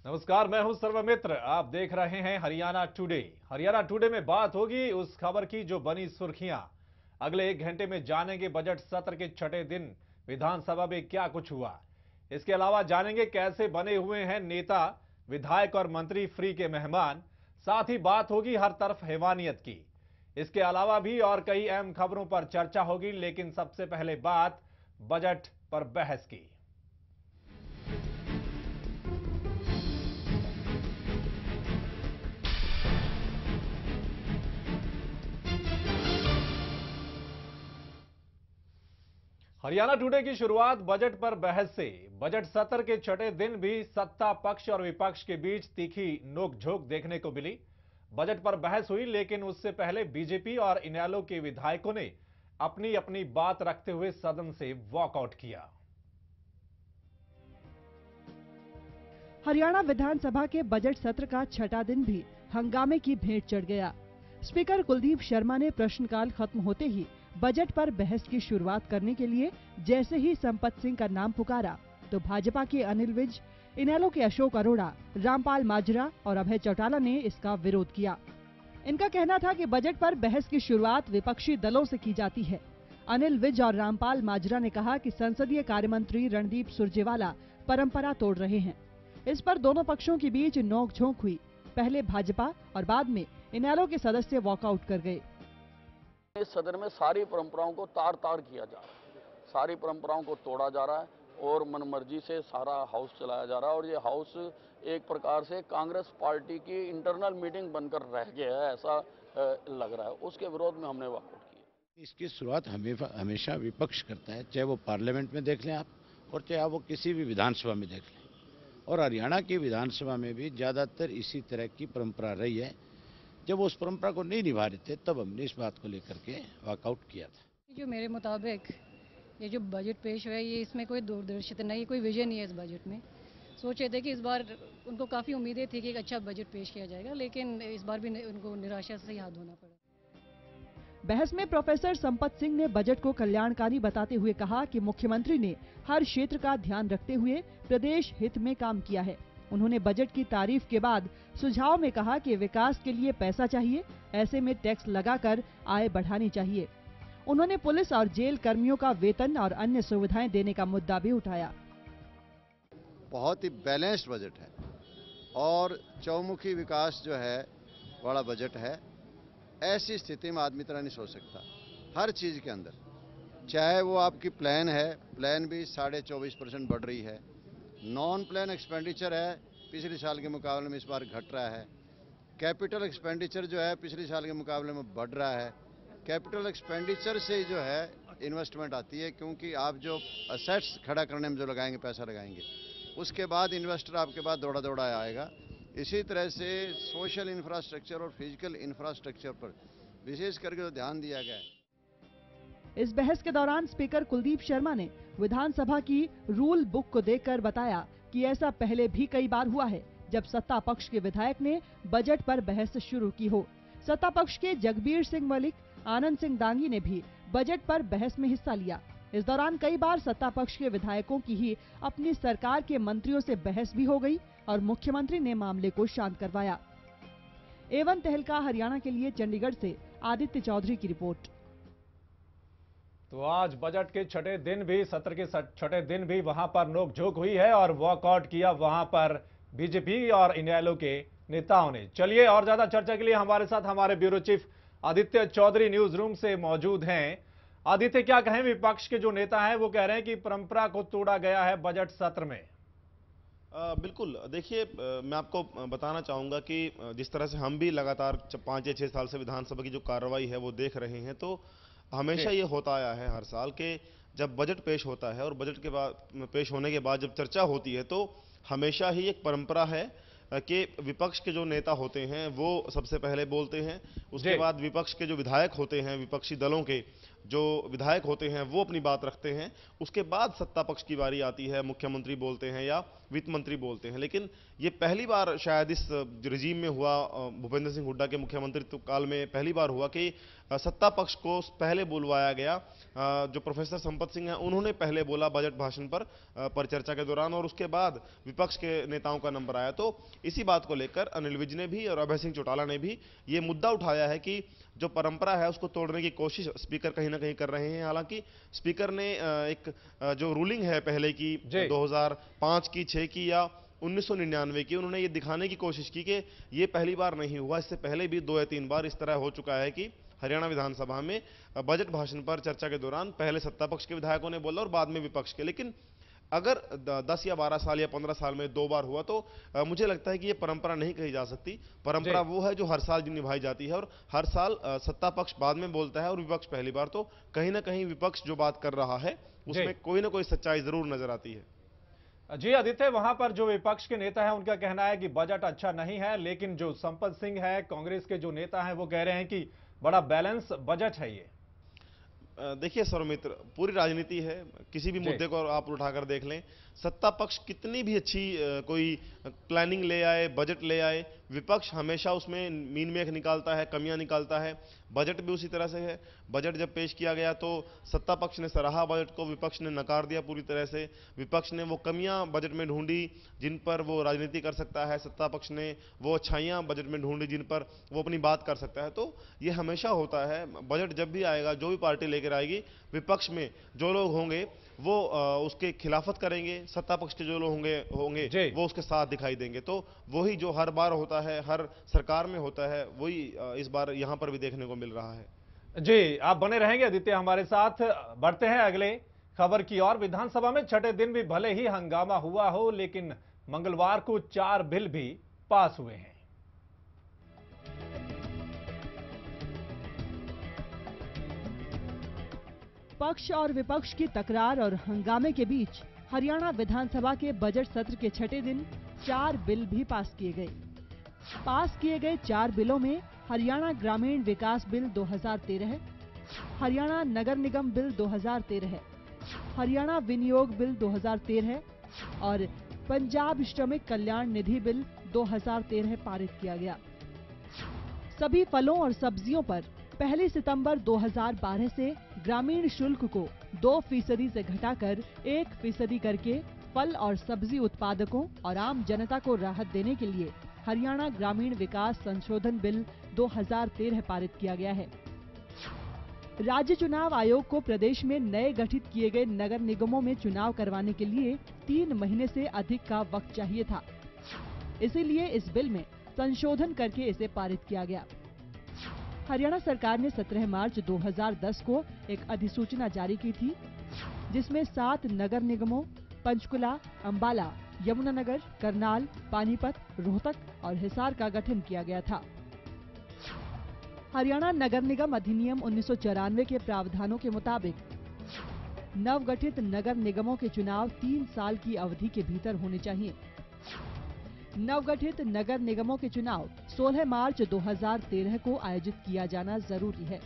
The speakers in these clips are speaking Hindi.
नमस्कार, मैं हूं सर्वमित्र। आप देख रहे हैं हरियाणा टुडे। हरियाणा टुडे में बात होगी उस खबर की जो बनी सुर्खियां। अगले 1 घंटे में जानेंगे बजट सत्र के छठे दिन विधानसभा में क्या कुछ हुआ। इसके अलावा जानेंगे कैसे बने हुए हैं नेता, विधायक और मंत्री फ्री के मेहमान। साथ ही बात होगी हर तरफ हैवानियत की। इसके अलावा भी और कई अहम खबरों पर चर्चा होगी, लेकिन सबसे पहले बात बजट पर बहस की। हरियाणा टुडे की शुरुआत बजट पर बहस से। बजट सत्र के छठे दिन भी सत्ता पक्ष और विपक्ष के बीच तीखी नोकझोंक देखने को मिली। बजट पर बहस हुई, लेकिन उससे पहले बीजेपी और इनेलो के विधायकों ने अपनी अपनी बात रखते हुए सदन से वॉकआउट किया। हरियाणा विधानसभा के बजट सत्र का छठा दिन भी हंगामे की भेंट चढ़ गया। स्पीकर कुलदीप शर्मा ने प्रश्नकाल खत्म होते ही बजट पर बहस की शुरुआत करने के लिए जैसे ही संपत सिंह का नाम पुकारा तो भाजपा के अनिल विज, इनेलो के अशोक अरोड़ा, रामपाल माजरा और अभय चौटाला ने इसका विरोध किया। इनका कहना था कि बजट पर बहस की शुरुआत विपक्षी दलों से की जाती है। अनिल विज और रामपाल माजरा ने कहा कि संसदीय कार्य मंत्री रणदीप सुरजेवाला परंपरा तोड़ रहे हैं। इस पर दोनों पक्षों के बीच नोक-झोंक हुई। पहले भाजपा और बाद में इनेलो के सदस्य वॉकआउट कर गए। इस सदन में सारी परंपराओं को तार-तार किया जा रहा है, सारी परंपराओं को तोड़ा जा रहा है और मनमर्जी से सारा हाउस चलाया जा रहा है। और ये हाउस एक प्रकार से कांग्रेस पार्टी की इंटरनल मीटिंग बनकर रह गया है, ऐसा लग रहा है। उसके विरोध में हमने वॉकआउट किया। इसकी शुरुआत हमेशा विपक्ष करता है, चाहे वो पार्लियामेंट में देख लें आप और चाहे वो किसी भी विधानसभा में देख लें। और हरियाणा की विधानसभा में भी ज़्यादातर इसी तरह की परंपरा रही है। जब उस परंपरा को नहीं निभा रहे थे तब हमने इस बात को लेकर के वॉकआउट किया था। जो मेरे मुताबिक ये जो बजट पेश हुआ है, ये इसमें कोई दूरदर्शिता नहीं, कोई विजन नहीं है इस बजट में। सोचे थे कि इस बार उनको काफ़ी उम्मीदें थी कि एक अच्छा बजट पेश किया जाएगा, लेकिन इस बार भी उनको निराशा से ही हाथ धोना पड़ा। बहस में प्रोफेसर संपत सिंह ने बजट को कल्याणकारी बताते हुए कहा कि मुख्यमंत्री ने हर क्षेत्र का ध्यान रखते हुए प्रदेश हित में काम किया है। उन्होंने बजट की तारीफ के बाद सुझाव में कहा कि विकास के लिए पैसा चाहिए, ऐसे में टैक्स लगाकर आय बढ़ानी चाहिए। उन्होंने पुलिस और जेल कर्मियों का वेतन और अन्य सुविधाएं देने का मुद्दा भी उठाया। बहुत ही बैलेंस्ड बजट है और चौमुखी विकास जो है बड़ा बजट है। ऐसी स्थिति में आदमी तरह नहीं सोच सकता। हर चीज के अंदर, चाहे वो आपकी प्लान है, प्लान भी 24.5% बढ़ रही है। नॉन प्लान एक्सपेंडिचर है, पिछले साल के मुकाबले में इस बार घट रहा है। कैपिटल एक्सपेंडिचर जो है पिछले साल के मुकाबले में बढ़ रहा है। कैपिटल एक्सपेंडिचर से जो है इन्वेस्टमेंट आती है, क्योंकि आप जो असेट्स खड़ा करने में जो लगाएंगे, पैसा लगाएंगे, उसके बाद इन्वेस्टर आपके पास दौड़ा दौड़ा आएगा। इसी तरह से सोशल इंफ्रास्ट्रक्चर और फिजिकल इंफ्रास्ट्रक्चर पर विशेष करके जो ध्यान दिया गया है। इस बहस के दौरान स्पीकर कुलदीप शर्मा ने विधानसभा की रूल बुक को देखकर बताया कि ऐसा पहले भी कई बार हुआ है जब सत्ता पक्ष के विधायक ने बजट पर बहस शुरू की हो। सत्ता पक्ष के जगबीर सिंह मलिक, आनंद सिंह दांगी ने भी बजट पर बहस में हिस्सा लिया। इस दौरान कई बार सत्ता पक्ष के विधायकों की ही अपनी सरकार के मंत्रियों से बहस भी हो गई और मुख्यमंत्री ने मामले को शांत करवाया। एवन तहलका हरियाणा के लिए चंडीगढ़ से आदित्य चौधरी की रिपोर्ट। तो आज बजट के छठे दिन भी, सत्र के छठे दिन भी वहां पर नोकझोंक हुई है और वॉकआउट किया वहां पर बीजेपी और इनेलो के नेताओं ने। चलिए, और ज्यादा चर्चा के लिए हमारे साथ हमारे bureau chief Aditya Chaudhary news room से मौजूद हैं। आदित्य, क्या कहें, विपक्ष के जो नेता हैं वो कह रहे हैं कि परंपरा को तोड़ा गया है बजट सत्र में। बिल्कुल, देखिए, मैं आपको बताना चाहूँगा कि जिस तरह से हम भी लगातार 5 या 6 साल से विधानसभा की जो कार्रवाई है वो देख रहे हैं, तो हमेशा ये होता आया है हर साल के जब बजट पेश होता है और बजट के बाद पेश होने के बाद जब चर्चा होती है तो हमेशा ही एक परंपरा है कि विपक्ष के जो नेता होते हैं वो सबसे पहले बोलते हैं। उसके बाद विपक्ष के जो विधायक होते हैं विपक्षी दलों के जो विधायक होते हैं वो अपनी बात रखते हैं, उसके बाद सत्ता पक्ष की बारी आती है, मुख्यमंत्री बोलते हैं या वित्त मंत्री बोलते हैं। लेकिन ये पहली बार शायद इस रिजीम में हुआ, भूपेंद्र सिंह हुड्डा के मुख्यमंत्रित्व काल में पहली बार हुआ कि सत्ता पक्ष को पहले बुलवाया गया। जो प्रोफेसर संपत सिंह हैं उन्होंने पहले बोला बजट भाषण पर परिचर्चा के दौरान, और उसके बाद विपक्ष के नेताओं का नंबर आया। तो इसी बात को लेकर अनिल विज ने भी और अभय सिंह चौटाला ने भी ये मुद्दा उठाया है कि जो परंपरा है उसको तोड़ने की कोशिश स्पीकर कहीं ना कहीं कर रहे हैं। हालांकि स्पीकर ने एक जो रूलिंग है पहले की 2005 की, 6 की या 1999 की, उन्होंने ये दिखाने की कोशिश की कि ये पहली बार नहीं हुआ, इससे पहले भी 2 या 3 बार इस तरह हो चुका है कि हरियाणा विधानसभा में बजट भाषण पर चर्चा के दौरान पहले सत्ता पक्ष के विधायकों ने बोला और बाद में विपक्ष के। लेकिन अगर 10 या 12 साल या 15 साल में 2 बार हुआ तो मुझे लगता है कि ये परंपरा नहीं कही जा सकती। परंपरा वो है जो हर साल निभाई जाती है, और हर साल सत्ता पक्ष बाद में बोलता है और विपक्ष पहली बार। तो कहीं ना कहीं विपक्ष जो बात कर रहा है उसमें कोई ना कोई सच्चाई जरूर नजर आती है। जी आदित्य, वहां पर जो विपक्ष के नेता हैं उनका कहना है कि बजट अच्छा नहीं है, लेकिन जो संपत सिंह है, कांग्रेस के जो नेता हैं, वो कह रहे हैं कि बड़ा बैलेंस बजट है ये। देखिए सौमित्र, पूरी राजनीति है, किसी भी मुद्दे को आप उठाकर देख लें, सत्ता पक्ष कितनी भी अच्छी कोई प्लानिंग ले आए, बजट ले आए, विपक्ष हमेशा उसमें मीन मेख निकालता है, कमियां निकालता है। बजट भी उसी तरह से है। बजट जब पेश किया गया तो सत्ता पक्ष ने सराहा बजट को, विपक्ष ने नकार दिया पूरी तरह से। विपक्ष ने वो कमियां बजट में ढूंढी जिन पर वो राजनीति कर सकता है, सत्ता पक्ष ने वो अच्छाइयां बजट में ढूंढी जिन पर वो अपनी बात कर सकता है। तो ये हमेशा होता है, बजट जब भी आएगा, जो भी पार्टी लेकर आएगी, विपक्ष में जो लोग होंगे वो उसके खिलाफत करेंगे, सत्ता पक्ष के जो लोग होंगे वो उसके साथ दिखाई देंगे। तो वही जो हर बार होता है, हर सरकार में होता है, वही इस बार यहां पर भी देखने को मिल रहा है। जी, आप बने रहेंगे आदित्य हमारे साथ। बढ़ते हैं अगले खबर की ओर। विधानसभा में छठे दिन भी भले ही हंगामा हुआ हो, लेकिन मंगलवार को 4 बिल भी पास हुए हैं। पक्ष और विपक्ष की तकरार और हंगामे के बीच हरियाणा विधानसभा के बजट सत्र के छठे दिन 4 बिल भी पास किए गए। पास किए गए 4 बिलों में हरियाणा ग्रामीण विकास बिल 2013, हरियाणा नगर निगम बिल 2013, हरियाणा विनियोग बिल 2013 और पंजाब श्रमिक कल्याण निधि बिल 2013 पारित किया गया। सभी फलों और सब्जियों पर 1 सितंबर 2012 से ग्रामीण शुल्क को 2% से घटाकर 1% करके फल और सब्जी उत्पादकों और आम जनता को राहत देने के लिए हरियाणा ग्रामीण विकास संशोधन बिल 2013 पारित किया गया है। राज्य चुनाव आयोग को प्रदेश में नए गठित किए गए नगर निगमों में चुनाव करवाने के लिए 3 महीने से अधिक का वक्त चाहिए था। इसीलिए इस बिल में संशोधन करके इसे पारित किया गया। हरियाणा सरकार ने 17 मार्च 2010 को एक अधिसूचना जारी की थी, जिसमें 7 नगर निगमों पंचकुला, अंबाला, यमुनानगर, करनाल, पानीपत, रोहतक और हिसार का गठन किया गया था। हरियाणा नगर निगम अधिनियम 1994 के प्रावधानों के मुताबिक नवगठित नगर निगमों के चुनाव 3 साल की अवधि के भीतर होने चाहिए। नवगठित नगर निगमों के चुनाव 16 मार्च 2013 को आयोजित किया जाना जरूरी है।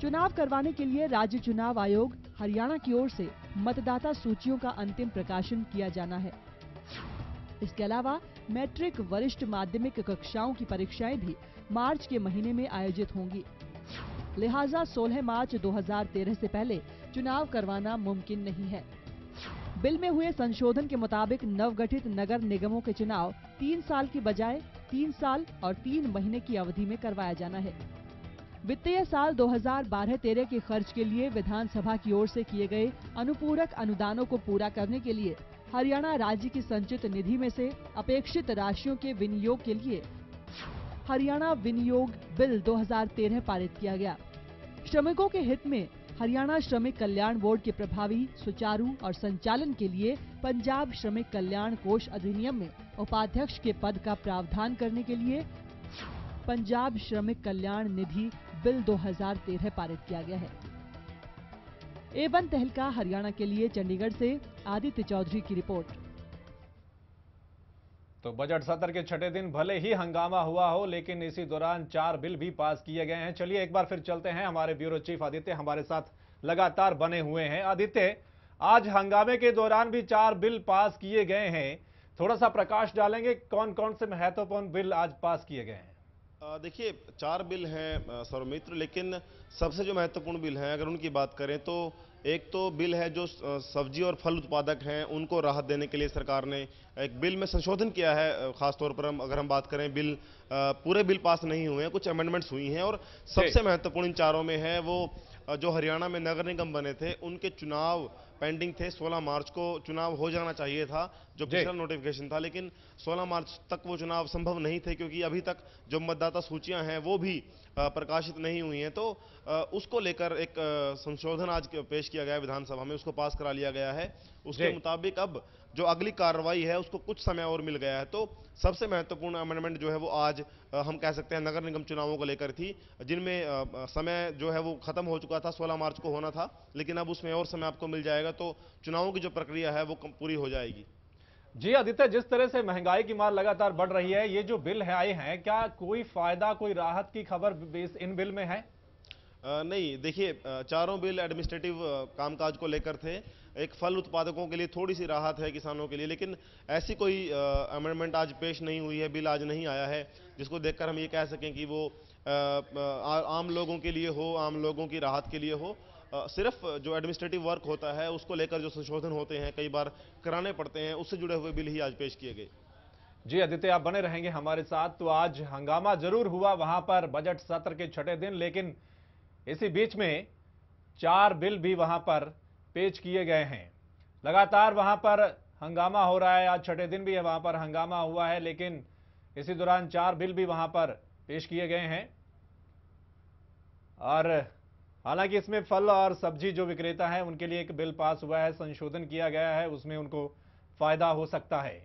चुनाव करवाने के लिए राज्य चुनाव आयोग हरियाणा की ओर से मतदाता सूचियों का अंतिम प्रकाशन किया जाना है। इसके अलावा मैट्रिक वरिष्ठ माध्यमिक कक्षाओं की परीक्षाएं भी मार्च के महीने में आयोजित होंगी। लिहाजा 16 मार्च 2013 से पहले चुनाव करवाना मुमकिन नहीं है। बिल में हुए संशोधन के मुताबिक नवगठित नगर निगमों के चुनाव 3 साल की बजाय 3 साल और 3 महीने की अवधि में करवाया जाना है। वित्तीय साल 2012-13 के खर्च के लिए विधानसभा की ओर से किए गए अनुपूरक अनुदानों को पूरा करने के लिए हरियाणा राज्य की संचित निधि में से अपेक्षित राशियों के विनियोग के लिए हरियाणा विनियोग बिल 2013 पारित किया गया। श्रमिकों के हित में हरियाणा श्रमिक कल्याण बोर्ड के प्रभावी, सुचारू और संचालन के लिए पंजाब श्रमिक कल्याण कोष अधिनियम में उपाध्यक्ष के पद का प्रावधान करने के लिए पंजाब श्रमिक कल्याण निधि बिल 2013 पारित किया गया है। A1 तहलका हरियाणा के लिए चंडीगढ़ से आदित्य चौधरी की रिपोर्ट। तो बजट सत्र के छठे दिन भले ही हंगामा हुआ हो, लेकिन इसी दौरान 4 बिल भी पास किए गए हैं। चलिए एक बार फिर चलते हैं, हमारे ब्यूरो चीफ आदित्य हमारे साथ लगातार बने हुए हैं। आदित्य, आज हंगामे के दौरान भी 4 बिल पास किए गए हैं, थोड़ा सा प्रकाश डालेंगे कौन कौन से महत्वपूर्ण बिल आज पास किए गए हैं? देखिए 4 बिल हैं सौमित्र, लेकिन सबसे जो महत्वपूर्ण बिल हैं अगर उनकी बात करें तो एक तो बिल है जो सब्जी और फल उत्पादक हैं उनको राहत देने के लिए सरकार ने एक बिल में संशोधन किया है। खासतौर पर अगर हम बात करें बिल पूरे बिल पास नहीं हुए हैं, कुछ अमेंडमेंट्स हुई हैं और सबसे महत्वपूर्ण इन चारों में है वो जो हरियाणा में नगर निगम बने थे उनके चुनाव पेंडिंग थे। 16 मार्च को चुनाव हो जाना चाहिए था जो पिछला नोटिफिकेशन था, लेकिन 16 मार्च तक वो चुनाव संभव नहीं थे क्योंकि अभी तक जो मतदाता सूचियां हैं वो भी प्रकाशित नहीं हुई हैं। तो उसको लेकर एक संशोधन आज पेश किया गया विधानसभा में, उसको पास करा लिया गया है। उसके मुताबिक अब जो अगली कार्रवाई है उसको कुछ समय और मिल गया है। तो सबसे महत्वपूर्ण अमेंडमेंट जो है वो आज हम कह सकते हैं नगर निगम चुनावों को लेकर थी, जिनमें समय जो है वो खत्म हो चुका था, 16 मार्च को होना था, लेकिन अब उसमें और समय आपको मिल जाएगा तो चुनावों की जो प्रक्रिया है वो पूरी हो जाएगी। जी आदित्य, जिस तरह से महंगाई की मार लगातार बढ़ रही है, ये जो बिल है आए हैं, क्या कोई फायदा कोई राहत की खबर इन बिल में है? नहीं, देखिए चारों बिल एडमिनिस्ट्रेटिव कामकाज को लेकर थे। एक फल उत्पादकों के लिए थोड़ी सी राहत है किसानों के लिए, लेकिन ऐसी कोई अमेंडमेंट आज पेश नहीं हुई है, बिल आज नहीं आया है जिसको देखकर हम ये कह सकें कि वो आम लोगों के लिए हो, आम लोगों की राहत के लिए हो। सिर्फ जो एडमिनिस्ट्रेटिव वर्क होता है उसको लेकर जो संशोधन होते हैं कई बार कराने पड़ते हैं, उससे जुड़े हुए बिल ही आज पेश किए गए। जी आदित्य, आप बने रहेंगे हमारे साथ। तो आज हंगामा जरूर हुआ वहां पर बजट सत्र के छठे दिन, लेकिन इसी बीच में 4 बिल भी वहां पर पेश किए गए हैं। लगातार वहां पर हंगामा हो रहा है, आज छठे दिन भी है वहां पर हंगामा हुआ है, लेकिन इसी दौरान 4 बिल भी वहां पर पेश किए गए हैं। और हालांकि इसमें फल और सब्जी जो विक्रेता है उनके लिए एक बिल पास हुआ है, संशोधन किया गया है, उसमें उनको फायदा हो सकता है।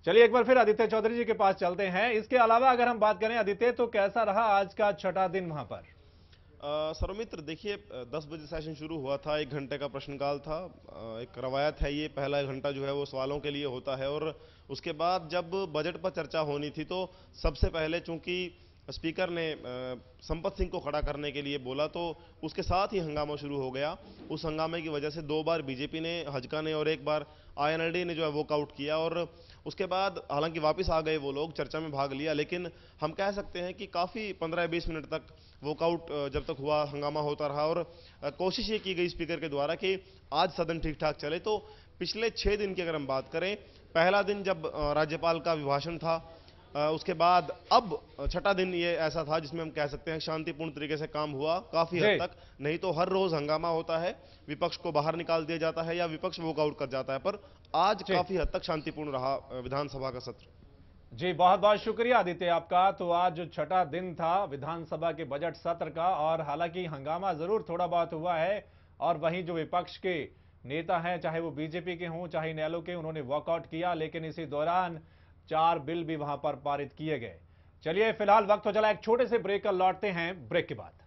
चलिए एक बार फिर आदित्य चौधरी जी के पास चलते हैं। इसके अलावा अगर हम बात करें आदित्य, तो कैसा रहा आज का छठा दिन वहां पर? सौमित्र, देखिए 10 बजे सेशन शुरू हुआ था, 1 घंटे का प्रश्नकाल था। एक रवायत है ये, पहला 1 घंटा जो है वो सवालों के लिए होता है और उसके बाद जब बजट पर चर्चा होनी थी तो सबसे पहले चूंकि स्पीकर ने संपत सिंह को खड़ा करने के लिए बोला तो उसके साथ ही हंगामा शुरू हो गया। उस हंगामे की वजह से 2 बार बीजेपी ने, हजका ने और 1 बार आईएनएलडी ने जो है वॉकआउट किया और उसके बाद हालांकि वापस आ गए वो लोग, चर्चा में भाग लिया, लेकिन हम कह सकते हैं कि काफ़ी 15-20 मिनट तक वॉकआउट जब तक हुआ हंगामा होता रहा और कोशिश ये की गई स्पीकर के द्वारा कि आज सदन ठीक ठाक चले। तो पिछले 6 दिन की अगर हम बात करें, पहला दिन जब राज्यपाल का अभिभाषण था, उसके बाद अब छठा दिन ये ऐसा था जिसमें हम कह सकते हैं शांतिपूर्ण तरीके से काम हुआ काफी हद तक। नहीं तो हर रोज हंगामा होता है, विपक्ष को बाहर निकाल दिया जाता है या विपक्ष वॉकआउट कर जाता है, पर आज काफी हद तक शांतिपूर्ण रहा विधानसभा का सत्र। जी बहुत बहुत शुक्रिया आदित्य आपका। तो आज छठा दिन था विधानसभा के बजट सत्र का और हालांकि हंगामा जरूर थोड़ा बहुत हुआ है और वहीं जो विपक्ष के नेता हैं, चाहे वो बीजेपी के हों चाहे इनेलो के, उन्होंने वॉकआउट किया, लेकिन इसी दौरान 4 बिल भी वहां पर पारित किए गए। चलिए फिलहाल वक्त हो चला एक छोटे से ब्रेक का, लौटते हैं ब्रेक के बाद।